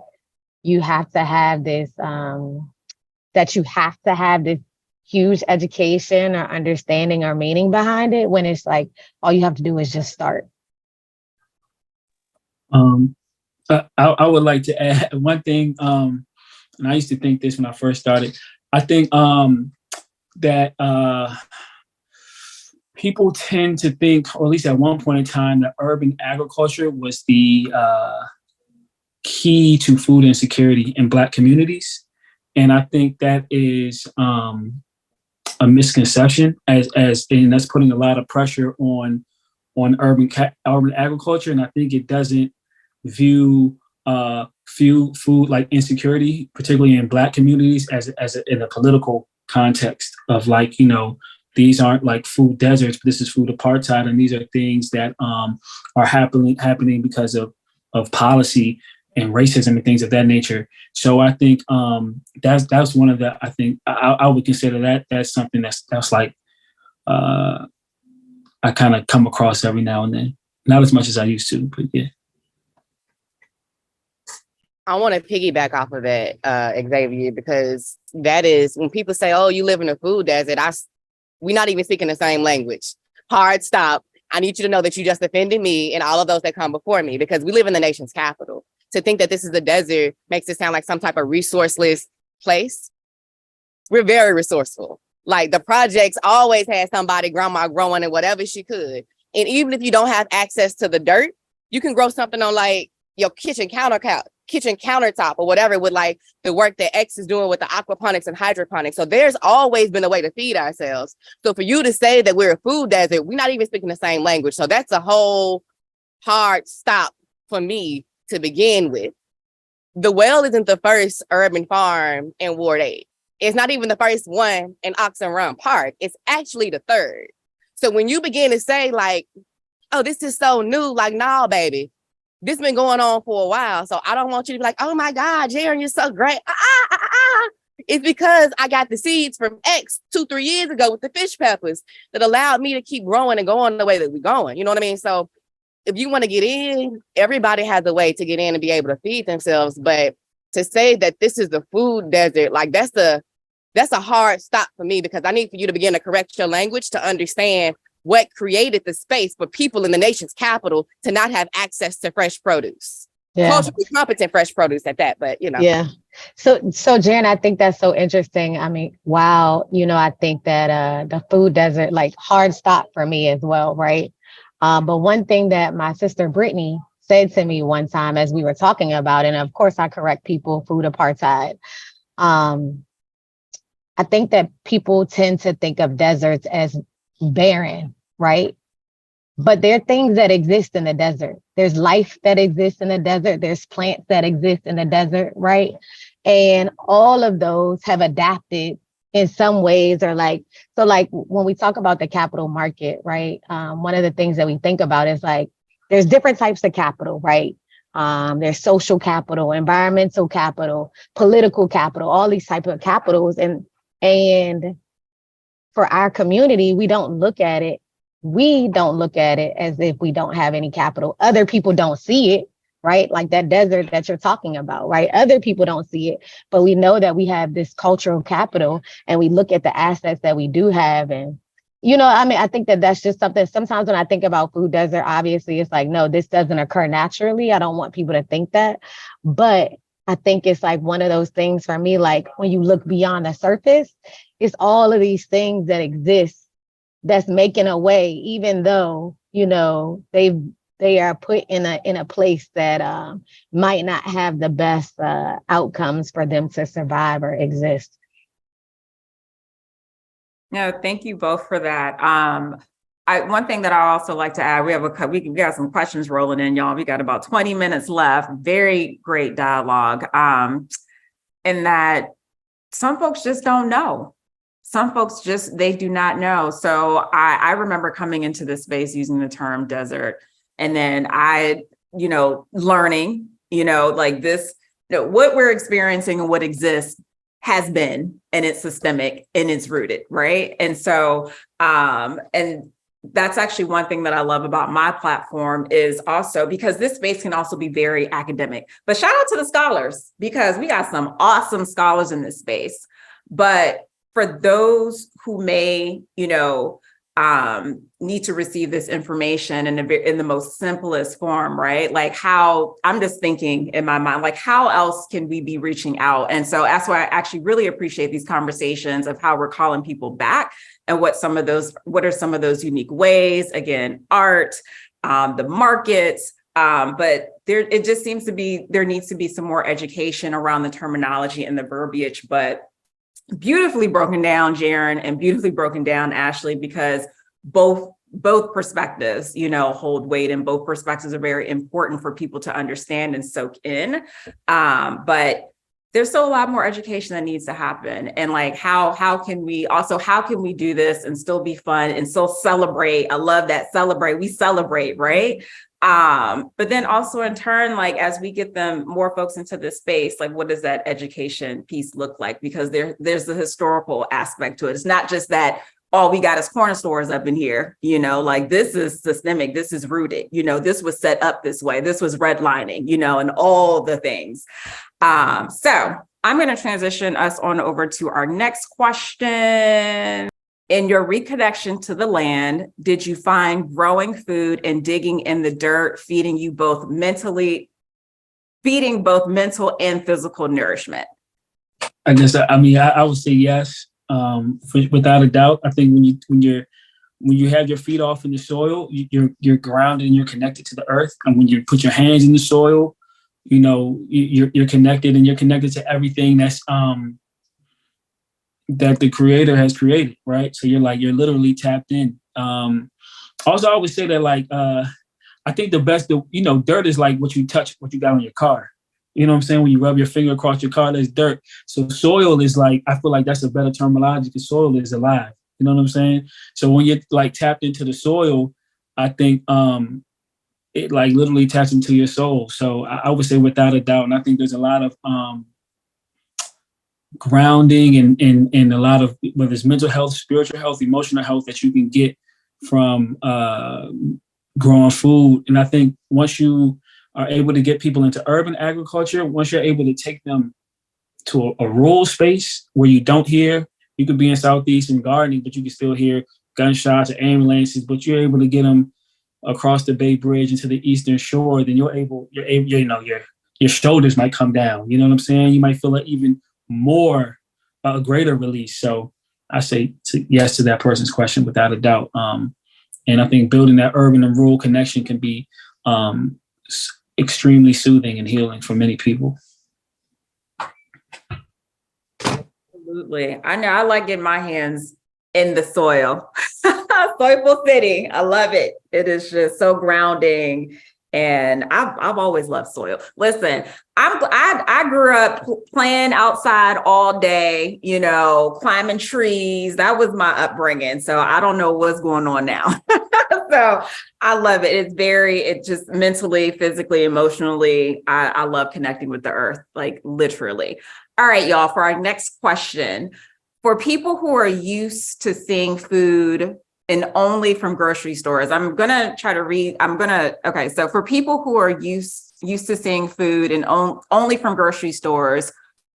you have to have this, huge education or understanding or meaning behind it, when it's like, all you have to do is just start. I would like to add one thing, and I used to think this when I first started. I think that people tend to think, or at least at one point in time, that urban agriculture was the key to food insecurity in Black communities. And I think that is a misconception, and that's putting a lot of pressure on urban agriculture. And I think it doesn't view food like insecurity, particularly in Black communities, as in a political context of like, these aren't like food deserts, but this is food apartheid, and these are things that are happening because of policy and racism and things of that nature. So I think that's one of the, I think I would consider that's something that's like I kind of come across every now and then, not as much as I used to, but yeah. I want to piggyback off of that, Xavier, because that is when people say, "Oh, you live in a food desert." We're not even speaking the same language. Hard stop. I need you to know that you just offended me and all of those that come before me, because we live in the nation's capital. To think that this is a desert makes it sound like some type of resourceless place. We're very resourceful. Like the projects always had somebody, grandma growing and whatever she could. And even if you don't have access to the dirt, you can grow something on like your kitchen countertop or whatever, with like the work that X is doing with the aquaponics and hydroponics. So there's always been a way to feed ourselves. So for you to say that we're a food desert, we're not even speaking the same language. So that's a whole hard stop for me to begin with. The Well isn't the first urban farm in Ward 8. It's not even the first one in Oxen Run Park. It's actually the third. So when you begin to say like, oh, this is so new, like, nah, baby, this been going on for a while. So I don't want you to be like, oh my God, Jaren, you're so great. It's because I got the seeds from X 2-3 years ago with the fish peppers that allowed me to keep growing and going the way that we're going. You know what I mean? So if you want to get in, everybody has a way to get in and be able to feed themselves. But to say that this is the food desert, like that's a hard stop for me, because I need for you to begin to correct your language to understand what created the space for people in the nation's capital to not have access to fresh produce. Yeah. Culturally competent fresh produce at that, but Yeah. So Jan, I think that's so interesting. I mean, wow, I think that the food desert, like, hard stop for me as well, right? But one thing that my sister Brittany said to me one time as we were talking about, and of course I correct people, food apartheid. I think that people tend to think of deserts as barren, right? But there are things that exist in the desert. There's life that exists in the desert. There's plants that exist in the desert, right? And all of those have adapted in some ways, or like when we talk about the capital market, right? One of the things that we think about is like, there's different types of capital, right? There's social capital, environmental capital, political capital, all these types of capitals. And for our community, we don't look at it as if we don't have any capital. Other people don't see it, right? Like that desert that you're talking about, right? Other people don't see it, but we know that we have this cultural capital, and we look at the assets that we do have, and I mean, I think that that's just something. Sometimes when I think about food desert, obviously it's like, no, this doesn't occur naturally. I don't want people to think that. But I think it's like one of those things for me, like when you look beyond the surface, it's all of these things that exist that's making a way, even though, they are put in a place that might not have the best outcomes for them to survive or exist. No, thank you both for that. One thing that I also like to add, we got some questions rolling in, y'all. We got about 20 minutes left. Very great dialogue. And that some folks just don't know. Some folks they do not know. So I remember coming into this space using the term desert, and then learning, like this, what we're experiencing and what exists has been, and it's systemic and it's rooted, right? And so, and that's actually one thing that I love about my platform is also because this space can also be very academic. But shout out to the scholars, because we got some awesome scholars in this space. But for those who may, need to receive this information in the most simplest form, right? Like how I'm just thinking in my mind, like how else can we be reaching out? And so that's why I actually really appreciate these conversations of how we're calling people back and what are some of those unique ways, again, art, the markets, but it just seems to be, there needs to be some more education around the terminology and the verbiage, but beautifully broken down, Jaron, and beautifully broken down, Ashley, because both perspectives, hold weight, and both perspectives are very important for people to understand and soak in. But there's still a lot more education that needs to happen. And like, how can we do this and still be fun and still celebrate? I love that we celebrate, right? But then also in turn, like, as we get more folks into this space, like, what does that education piece look like? Because there's the historical aspect to it. It's not just that all we got is corner stores up in here, like this is systemic, this is rooted, this was set up this way, this was redlining, and all the things. So I'm going to transition us on over to our next question. In your reconnection to the land, did you find growing food and digging in the dirt feeding both mental and physical nourishment? I guess, I would say yes, without a doubt. I think when you have your feet off in the soil, you're grounded and you're connected to the earth. And when you put your hands in the soil, you're connected, and you're connected to everything that's that the creator has created, right? So you're literally tapped in. Also, I always say that, like, I think the best, dirt is like what you touch, what you got on your car. You know what I'm saying? When you rub your finger across your car, that's dirt. So soil is like, I feel like that's a better terminology, because soil is alive. You know what I'm saying? So when you're like tapped into the soil, I think it like literally taps into your soul. So I would say without a doubt, and I think there's a lot of grounding and a lot of, whether it's mental health, spiritual health, emotional health, that you can get from growing food. And I think once you are able to get people into urban agriculture, once you're able to take them to a rural space where you could be in Southeastern gardening, but you can still hear gunshots or ambulances, but you're able to get them across the Bay Bridge into the Eastern Shore, then your shoulders might come down. You know what I'm saying? You might feel it even more, a greater release. So I say yes to that person's question without a doubt. And I think building that urban and rural connection can be extremely soothing and healing for many people. Absolutely. I know I like getting my hands in the soil. Soilful City. I love it. It is just so grounding. And I've always loved soil. Listen, I grew up playing outside all day, climbing trees. That was my upbringing. So I don't know what's going on now. So I love it. It just mentally, physically, emotionally, I love connecting with the earth, like literally. All right, y'all, for our next question, for people who are used to seeing food and only from grocery stores, I'm going to try to read. Okay. So for people who are used to seeing food and only from grocery stores,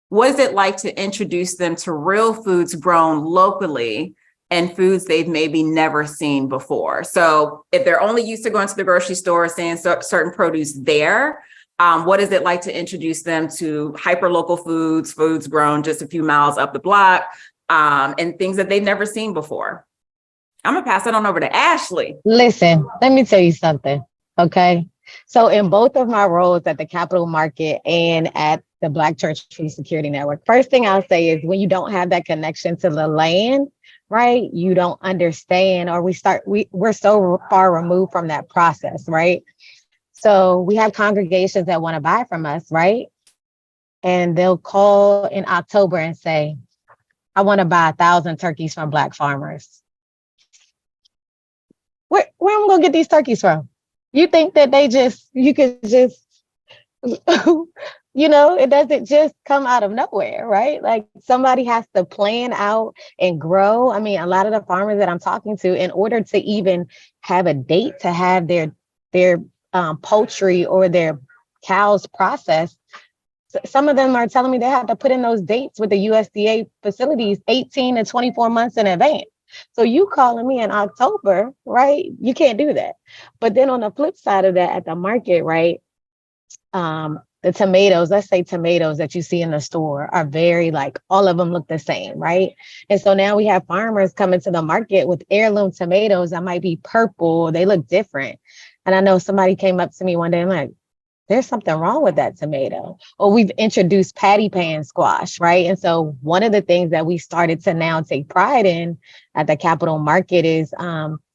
what is it like to introduce them to real foods grown locally and foods they've maybe never seen before. So if they're only used to going to the grocery store, seeing certain produce there, what is it like to introduce them to hyper-local foods grown just a few miles up the block, and things that they've never seen before? I'm gonna pass it on over to Ashley. Listen, let me tell you something, okay? So in both of my roles at the Capital Market and at the Black Church Food Security Network, first thing I'll say is when you don't have that connection to the land, right? You don't understand, or we're so far removed from that process, right? So we have congregations that want to buy from us, right? And they'll call in October and say, I want to buy 1,000 turkeys from Black farmers. Where am I gonna get these turkeys from? You think that you could just, it doesn't just come out of nowhere, right? Like somebody has to plan out and grow. I mean, a lot of the farmers that I'm talking to, in order to even have a date to have their poultry or their cows processed, some of them are telling me they have to put in those dates with the USDA facilities 18 to 24 months in advance. So you calling me in October, right? You can't do that. But then on the flip side of that, at the market, right? The tomatoes, let's say tomatoes that you see in the store are very all of them look the same, right? And so now we have farmers coming to the market with heirloom tomatoes that might be purple, they look different. And I know somebody came up to me one day and like, there's something wrong with that tomato. Or we've introduced patty pan squash, right? And so one of the things that we started to now take pride in at the Capital Market is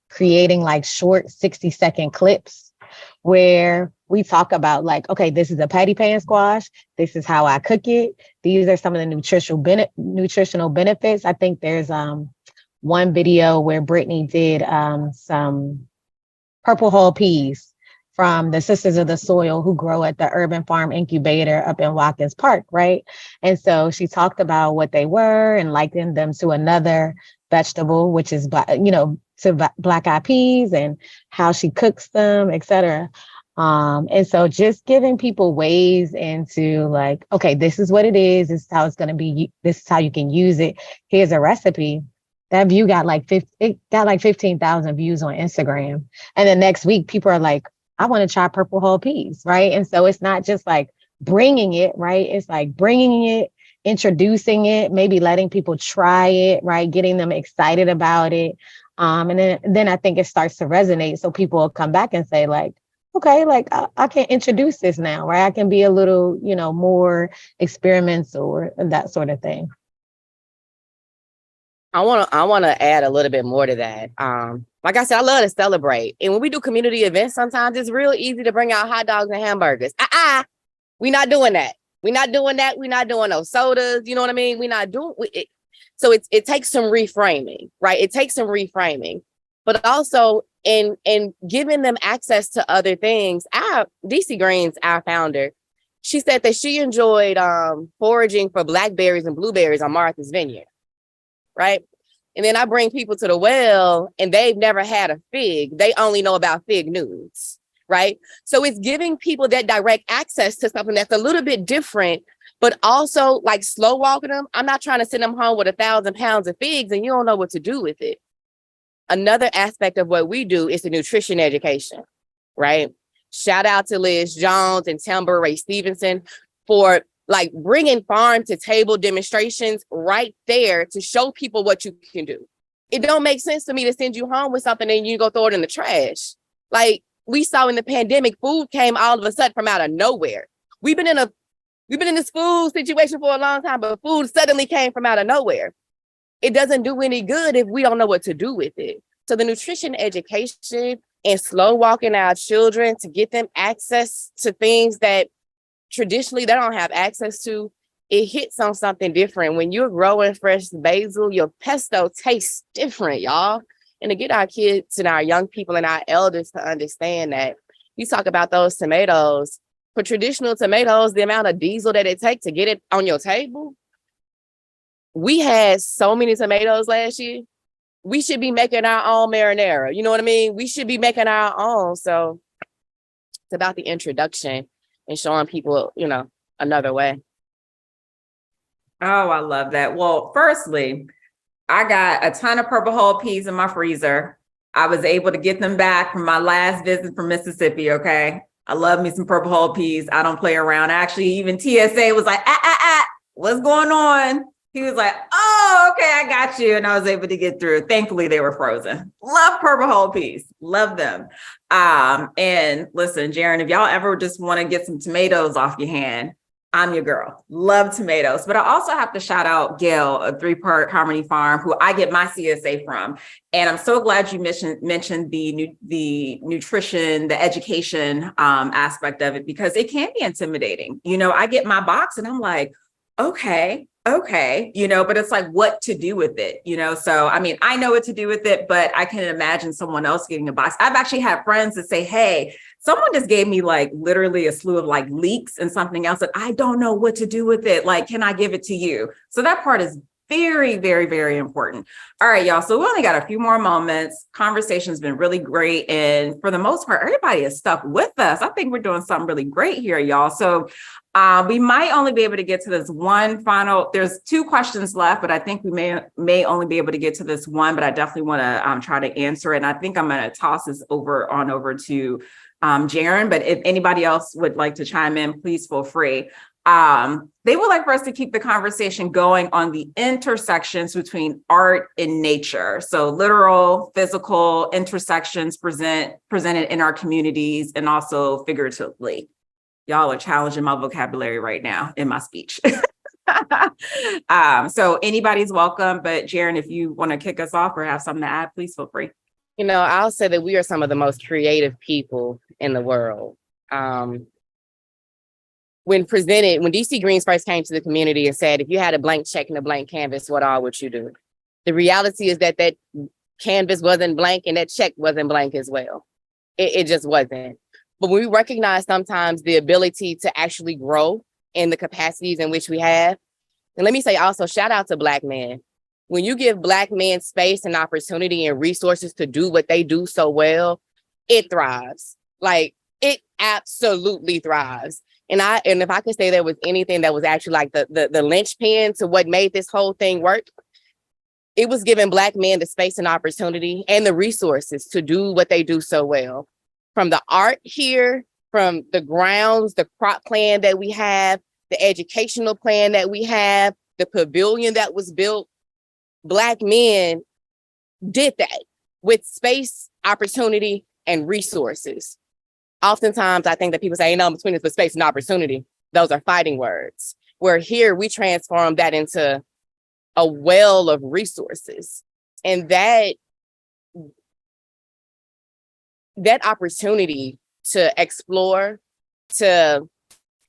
creating short 60-second clips where we talk about okay, this is a patty pan squash. This is how I cook it. These are some of the nutritional benefits. I think there's one video where Brittany did some purple hull peas from the Sisters of the Soil who grow at the Urban Farm Incubator up in Watkins Park, right? And so she talked about what they were and likened them to another vegetable, which is, to black-eyed peas and how she cooks them, et cetera. And so just giving people ways into okay, this is what it is. This is how it's going to be. This is how you can use it. Here's a recipe. That view got 15,000 views on Instagram. And the next week, people are like, I want to try purple hull peas, right? And so it's not just bringing it, right? It's bringing it, introducing it, maybe letting people try it, right? Getting them excited about it. And then I think it starts to resonate. So people will come back and say okay, I can introduce this now, right? I can be a little, more experimental or that sort of thing. I want to add a little bit more to that. Like I said, I love to celebrate. And when we do community events, sometimes it's real easy to bring out hot dogs and hamburgers. We're not doing that. We're not doing that. We're not doing those sodas. You know what I mean? We're not doing it. So it takes some reframing, right? It takes some reframing, but also in giving them access to other things. DC Green's, our founder, she said that she enjoyed foraging for blackberries and blueberries on Martha's Vineyard, right? And then I bring people to the well and they've never had a fig. They only know about fig News, right? So it's giving people that direct access to something that's a little bit different, but also slow walking them. I'm not trying to send them home with 1,000 pounds of figs and you don't know what to do with it. Another aspect of what we do is the nutrition education, right? Shout out to Liz Jones and Timber Ray Stevenson for bringing farm to table demonstrations right there to show people what you can do. It don't make sense to me to send you home with something and you go throw it in the trash. We saw in the pandemic, food came all of a sudden from out of nowhere. We've been in this food situation for a long time, but food suddenly came from out of nowhere. It doesn't do any good if we don't know what to do with it. So the nutrition education and slow walking our children to get them access to things that traditionally they don't have access to, it hits on something different. When you're growing fresh basil, your pesto tastes different, y'all. And to get our kids and our young people and our elders to understand that, you talk about those tomatoes. For traditional tomatoes, the amount of diesel that it takes to get it on your table. We had so many tomatoes last year. We should be making our own marinara. You know what I mean? We should be making our own. So it's about the introduction and showing people, another way. Oh, I love that. Well, firstly, I got a ton of purple hull peas in my freezer. I was able to get them back from my last visit from Mississippi. Okay. I love me some purple hull peas. I don't play around. Actually, even TSA was like, what's going on? He was like, oh, okay, I got you. And I was able to get through. Thankfully, they were frozen. Love purple hull peas. Love them. And listen, Jaron, if y'all ever just want to get some tomatoes off your hand, I'm your girl. Love tomatoes. But I also have to shout out Gail, a 3-part Harmony Farm, who I get my CSA from. And I'm so glad you mentioned the nutrition, the education aspect of it, because it can be intimidating. You know, I get my box and I'm like, okay, you know, but it's like what to do with it, you know? So, I mean, I know what to do with it, but I can imagine someone else getting a box. I've actually had friends that say, hey, someone just gave me like literally a slew of like leeks and something else that I don't know what to do with it. Like, can I give it to you? So that part is very, very, very important. All right, y'all. So we only got a few more moments. Conversation's been really great. And for the most part, everybody is stuck with us. I think we're doing something really great here, y'all. So we might only be able to get to this one final, there's 2 questions left, but I think we may only be able to get to this one, but I definitely want to try to answer it. And I think I'm going to toss this over to Jaron, but if anybody else would like to chime in, please feel free. They would like for us to keep the conversation going on the intersections between art and nature. So literal, physical intersections presented in our communities and also figuratively. Y'all are challenging my vocabulary right now in my speech. So anybody's welcome, but Jaron, if you want to kick us off or have something to add, please feel free. You know, I'll say that we are some of the most creative people in the world. When DC Greens first came to the community and said, if you had a blank check and a blank canvas, what all would you do? The reality is that canvas wasn't blank and that check wasn't blank as well. It just wasn't. But we recognize sometimes the ability to actually grow in the capacities in which we have. And let me say also, shout out to Black men. When you give Black men space and opportunity and resources to do what they do so well, it thrives. Like, it absolutely thrives. And if I could say there was anything that was actually like the linchpin to what made this whole thing work, it was giving Black men the space and opportunity and the resources to do what they do so well. From the art here, from the grounds, the crop plan that we have, the educational plan that we have, the pavilion that was built, Black men did that with space, opportunity, and resources. Oftentimes, I think that people say, ain't no between us but space and opportunity. Those are fighting words. Where here, we transform that into a well of resources. And that opportunity to explore, to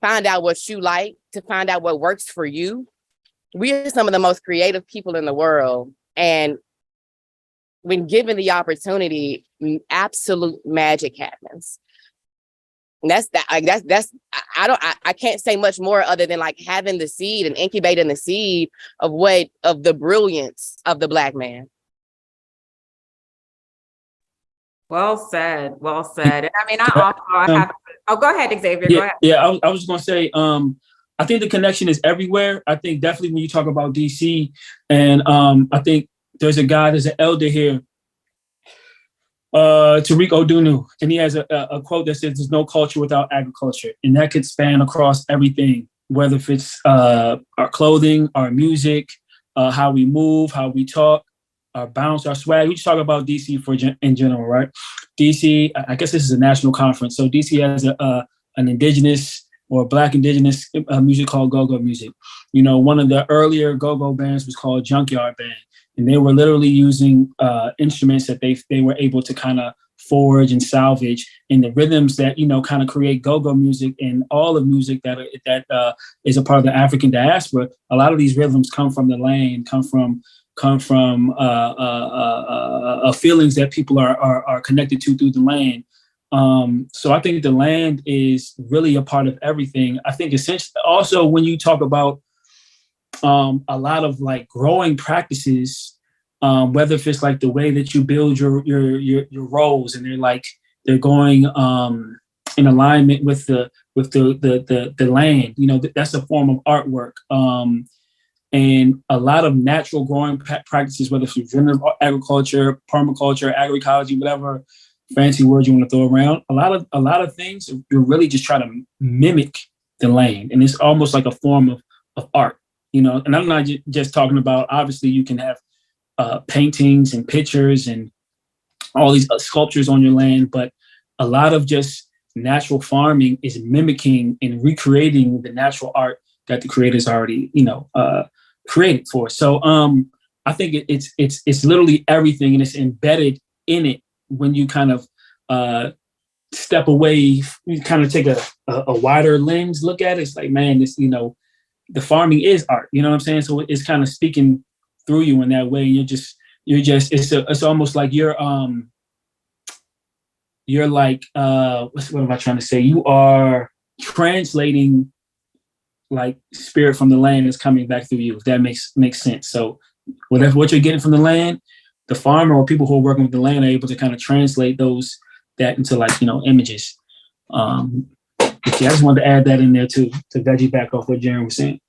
find out what you like, to find out what works for you. We are some of the most creative people in the world. And when given the opportunity, absolute magic happens. And I can't say much more other than like having the seed and incubating the seed of the brilliance of the Black man. Well said. Well said. And I mean, go ahead, Xavier. Go ahead. Yeah, I was just going to say, I think the connection is everywhere. I think definitely when you talk about DC, and I think there's an elder here, Tariq Odunu, and he has a quote that says, there's no culture without agriculture. And that could span across everything, whether if it's our clothing, our music, how we move, how we talk, our bounce, our swag. We just talk about DC in general, right? DC, I guess this is a national conference. So DC has an indigenous or Black indigenous music called go-go music. You know, one of the earlier go-go bands was called Junkyard Band. And they were literally using instruments that they were able to kind of forge and salvage, and the rhythms that, you know, kind of create go-go music and all of music that is a part of the African diaspora. A lot of these rhythms come from the land, come from feelings that people are connected to through the land. So I think the land is really a part of everything. I think essentially also when you talk about a lot of like growing practices, whether if it's like the way that you build your roles and they're going in alignment with the land, you know, that's a form of artwork. And a lot of natural growing practices, whether it's regenerative agriculture, permaculture, agroecology, whatever fancy word you want to throw around, a lot of things you're really just trying to mimic the land, and it's almost like a form of art, you know. And I'm not just talking about, obviously you can have paintings and pictures and all these sculptures on your land, but a lot of just natural farming is mimicking and recreating the natural art that the creators already, you know, created for. So I think it's literally everything, and it's embedded in it when you kind of step away, you kind of take a wider lens look at it. It's like, man, this, you know, the farming is art, you know what I'm saying? So it's kind of speaking through you in that way. You're just it's almost like you're like what am I trying to say? You are translating like spirit from the land is coming back through you, if that makes sense. So whatever what you're getting from the land, the farmer or people who are working with the land are able to kind of translate that into, like, you know, images. But yeah, I just wanted to add that in there too, to veggie back off what Jaren was saying.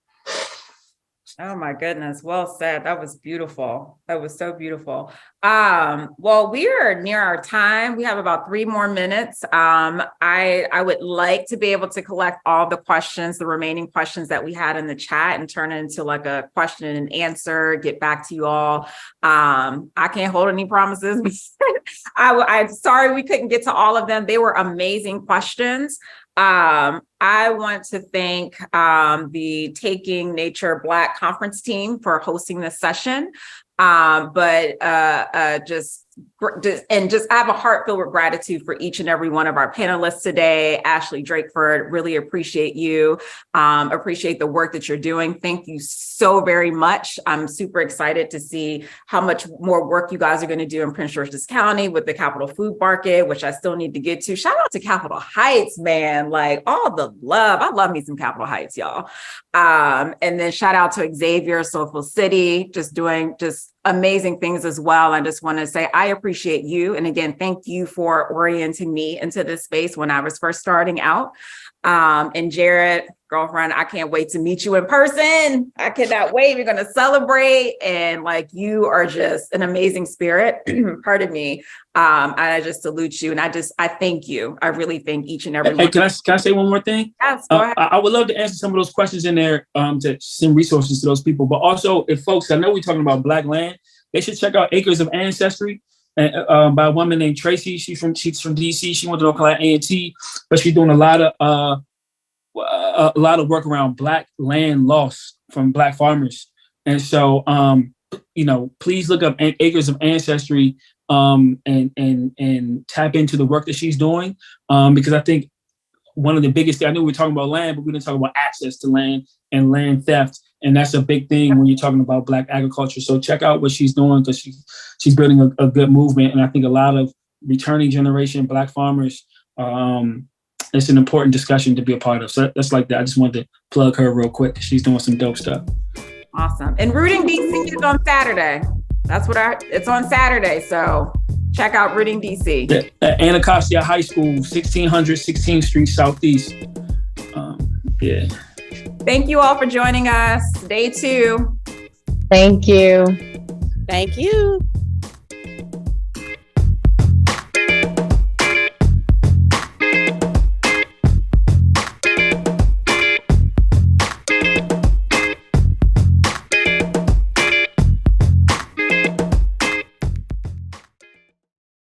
Oh my goodness. Well said. That was beautiful. That was so beautiful. Well, we are near our time. We have about 3 more minutes. I would like to be able to collect all the questions, the remaining questions that we had in the chat, and turn it into like a question and answer, get back to you all. I can't hold any promises. I'm sorry we couldn't get to all of them. They were amazing questions. I want to thank the Taking Nature Black conference team for hosting this session. Just I have a heart filled with gratitude for each and every one of our panelists today. Ashley Drakeford, really appreciate you. Appreciate the work that you're doing. Thank you so very much. I'm super excited to see how much more work you guys are going to do in Prince George's County with the Capitol Food Market, which I still need to get to. Shout out to Capitol Heights, man. Like, all the love. I love me some Capitol Heights, y'all. And then shout out to Xavier, Soulful City, just doing amazing things as well. I just want to say I appreciate you. And again, thank you for orienting me into this space when I was first starting out. And Jared, girlfriend, I can't wait to meet you in person. I cannot wait. We're going to celebrate. And like, you are just an amazing spirit. Pardon me. I just salute you. And I thank you. I really thank each and every one. Hey, can I say one more thing? Yes, go ahead. I would love to answer some of those questions in there to send resources to those people. But also, if folks, I know we're talking about Black land, they should check out Acres of Ancestry by a woman named Tracy. She's from DC. She went to North Carolina A&T, but she's doing a lot of work around Black land loss from Black farmers. And so, you know, please look up Acres of Ancestry and tap into the work that she's doing, because I think one of the biggest things, I know we're talking about land, but we didn't talk about access to land and land theft. And that's a big thing when you're talking about Black agriculture. So check out what she's doing, because she's building a good movement. And I think a lot of returning generation Black farmers, it's an important discussion to be a part of. So that's like that. I just wanted to plug her real quick. She's doing some dope stuff. Awesome. And Rooting DC is on Saturday. That's what it's on Saturday. So check out Rooting DC. Yeah, at Anacostia High School, 1600 16th Street Southeast. Yeah. Thank you all for joining us. Day 2. Thank you. Thank you.